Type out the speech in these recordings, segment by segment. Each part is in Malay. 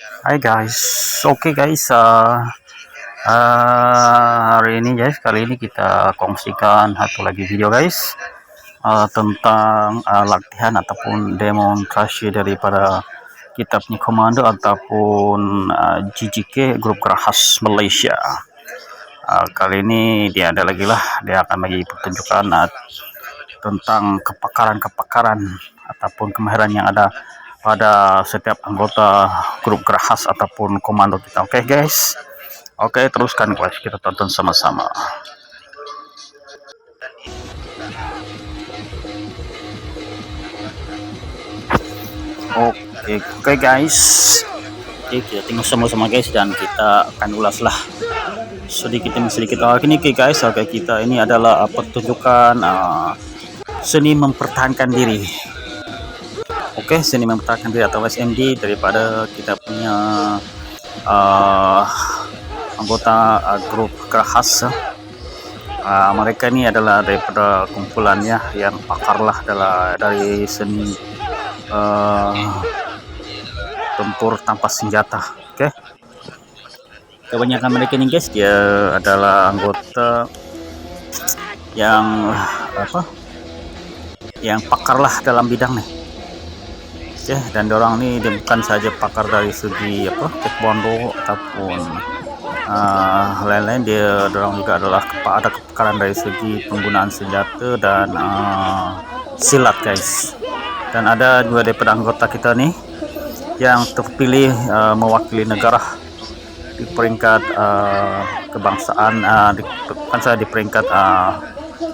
Hai guys, oke guys, hari ini guys, kali ini kita kongsikan satu lagi video guys, tentang latihan ataupun demonstrasi daripada kita punya komando ataupun GGK grup Gerahas Malaysia. Kali ini dia ada lagi lah, dia akan bagi pertunjukan tentang kepakaran ataupun kemahiran yang ada pada setiap anggota grup Gerahas ataupun komando kita. Oke guys, oke teruskan guys, kita tonton sama-sama. Oke guys, kita tengok sama-sama guys, dan kita akan ulas lah sedikit demi sedikit. Ini guys, kita ini adalah pertunjukan seni mempertahankan diri. Oke, seni mempertahankan diri atau SMD daripada kita punya anggota grup Gerahas. Mereka ini adalah daripada kumpulannya yang pakar lah dari seni tempur tanpa senjata. Oke, kebanyakan mereka ini guys, dia adalah anggota yang yang pakar lah dalam bidang nih. Oke, dan dorang ini dia bukan saja pakar dari segi taekwondo ataupun lain-lain, dorang juga adalah ada kepakaran dari segi penggunaan senjata dan silat guys. Dan ada dua daripada anggota kita nih yang terpilih mewakili negara di peringkat kebangsaan, bukan saja di peringkat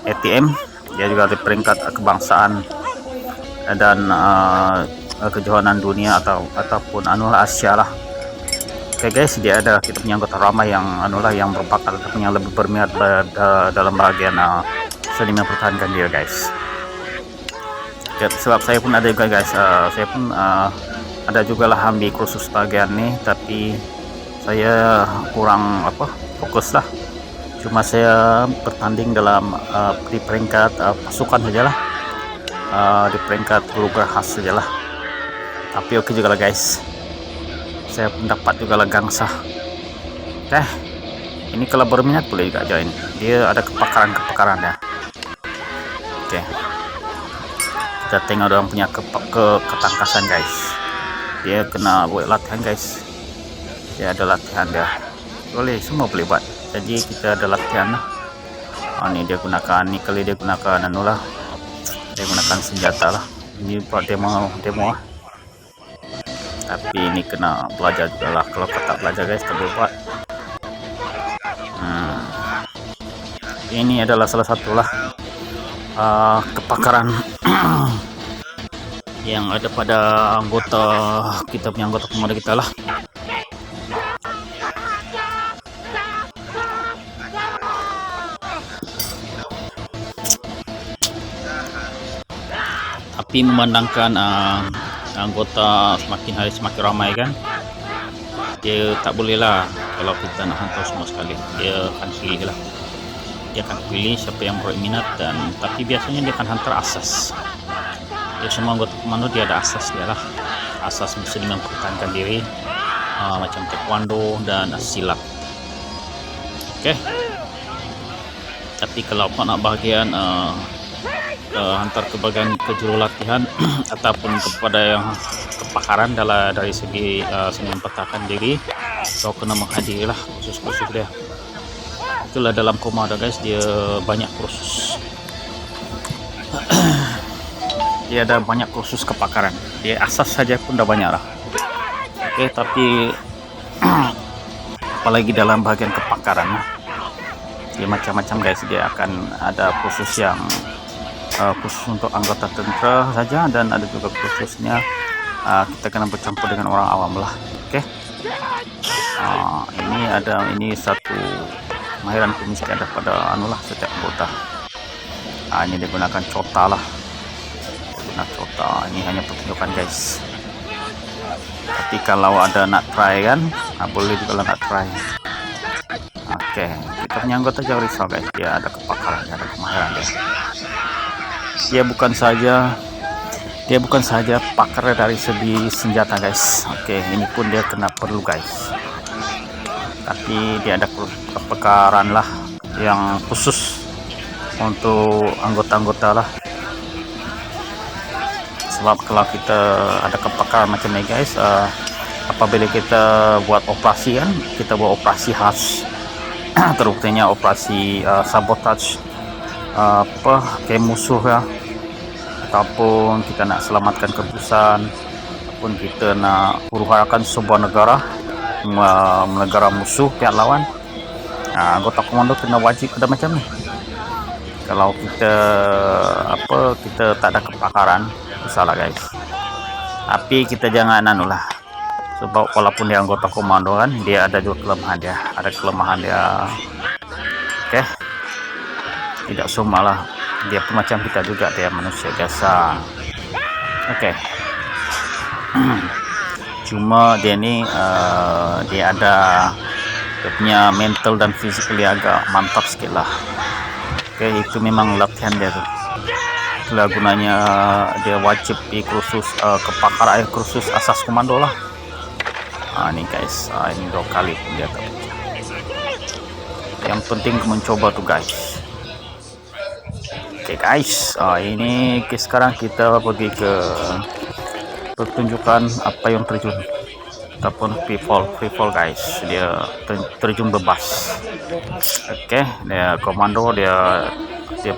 ATM, dia juga di peringkat kebangsaan dan kejohanan dunia ataupun Asia lah. Oke guys, dia ada kita punya anggota ramai yang yang berbakat ataupun yang lebih berminat dalam bagian seni mempertahankan dia guys. Oke, sebab saya pun ada juga guys, saya pun ada juga lah ambil kursus bagian nih, tapi saya kurang fokus lah. Cuma saya bertanding dalam di peringkat pasukan sajalah, di peringkat grup Gerahas sajalah. Tapi oke juga lah guys, saya mendapat juga lah gangsa. Ini kalau berminat boleh juga join, dia ada kepakaran ya. Oke, kita tengok orang punya ketangkasan guys. Dia kena buat latihan guys, dia ada latihan dia, boleh semua boleh buat. Jadi kita ada latihan lah. Ini dia gunakan, ini kali dia gunakan dia gunakan senjata lah. Ini buat demo lah. Tapi ini kena belajar juga lah, kalau tak belajar guys tak boleh buat. Ini adalah salah satu lah kepakaran yang ada pada anggota kita punya anggota komando kita lah. Tapi memandangkan anggota semakin hari semakin ramai kan, dia tak boleh lah kalau kita nak hantar semua sekali. Dia akan pilih lah, dia akan pilih siapa yang berminat, dan tapi biasanya dia akan hantar asas. Ya, semua anggota komando dia ada asas dia lah, asas bisa mempertahankan diri, macam taekwondo dan silat. Oke, tapi kalau nak bahagian hantar ke bagian juru latihan ataupun kepada yang kepakaran dari segi seni mempertahankan diri, so kena menghadiri lah kursus-kursus dia. Itulah dalam komando guys, dia banyak kursus. Dia ada banyak kursus kepakaran, dia asas saja pun dah banyak lah. Oke, tapi apalagi dalam bagian kepakaran, dia macam-macam guys. Dia akan ada kursus yang khusus untuk anggota tentera saja, dan ada juga khususnya kita kena bercampur dengan orang awam lah. Oke, ini satu kemahiran kumis ada pada setiap anggota. Ini digunakan cota lah, ini hanya pertunjukan guys. Tapi kalau ada nak try kan, boleh juga lah nak try. Oke, kita punya anggota jangan risau guys, dia ada kepakaran, ada kemahiran dia. Dia bukan saja dia bukan saja pakar dari segi senjata guys. Oke, ini pun dia kena perlu guys, tapi dia ada kepakaran lah yang khusus untuk anggota-anggota lah. Sebab kalau kita ada kepakaran macam ini guys, apabila kita buat operasi kan, kita buat operasi khas terutamanya operasi sabotage ke musuh ya, ataupun kita nak selamatkan keputusan, ataupun kita nak huru-harakan sebuah negara musuh pihak lawan, anggota komando kena wajib ada macam ni. Kalau kita kita tak ada kepakaran, salah guys. Tapi kita jangan anulah, sebab walaupun dia anggota komando kan, dia ada juga kelemahan dia, oke. Tidak semua lah, dia pun macam kita juga, dia manusia biasa, oke. Cuma dia ni dia ada, dia punya mental dan physically agak mantap sikit lah. Oke, itu memang latihan dia tuh. Itulah gunanya dia wajib di kursus kepakaran kursus asas komando lah. Ini guys, ini 2 kali pun dia tak pecah. Yang penting mencoba tuh guys. Oke guys, ini sekarang kita pergi ke pertunjukan apa yang terjun ataupun free fall guys. Dia terjun bebas. Oke, dia komando, dia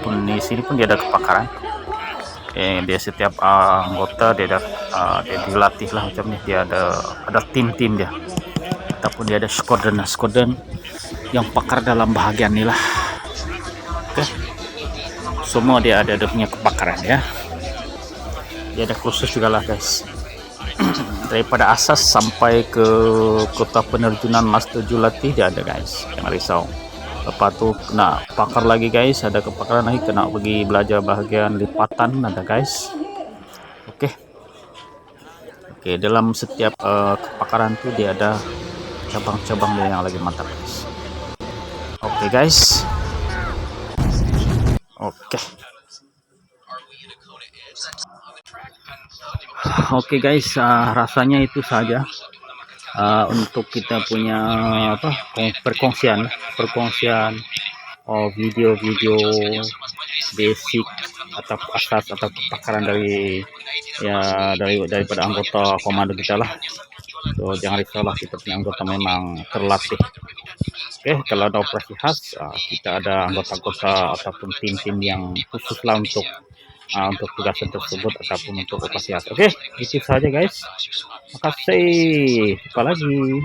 pun di sini pun dia ada kepakaran. Dia setiap anggota dia dilatih lah macam ni. Dia ada tim dia, ataupun dia ada squadron yang pakar dalam bahagian ni lah. Oke, semua dia ada punya kepakaran ya. Dia ada kursus juga lah guys. Daripada asas sampai ke kota penerjunan Master Julati dia ada guys, jangan risau. Lepas tu kena pakar lagi guys, ada kepakaran lagi, kena pergi belajar bahagian lipatan ada guys. Oke, dalam setiap kepakaran tu dia ada cabang-cabang dia yang lagi mantap guys. Oke guys, oke guys, rasanya itu saja untuk kita punya perkongsian video-video basic atau asas atau kepakaran daripada anggota komando kita lah. So jangan risau lah, kita punya anggota memang terlatih. Oke, kalau ada operasi khas, kita ada anggota-anggota ataupun tim-tim yang khusus lah untuk tugasan tersebut ataupun untuk operasi khas. Oke, itu saja guys. Makasih. Jumpa lagi.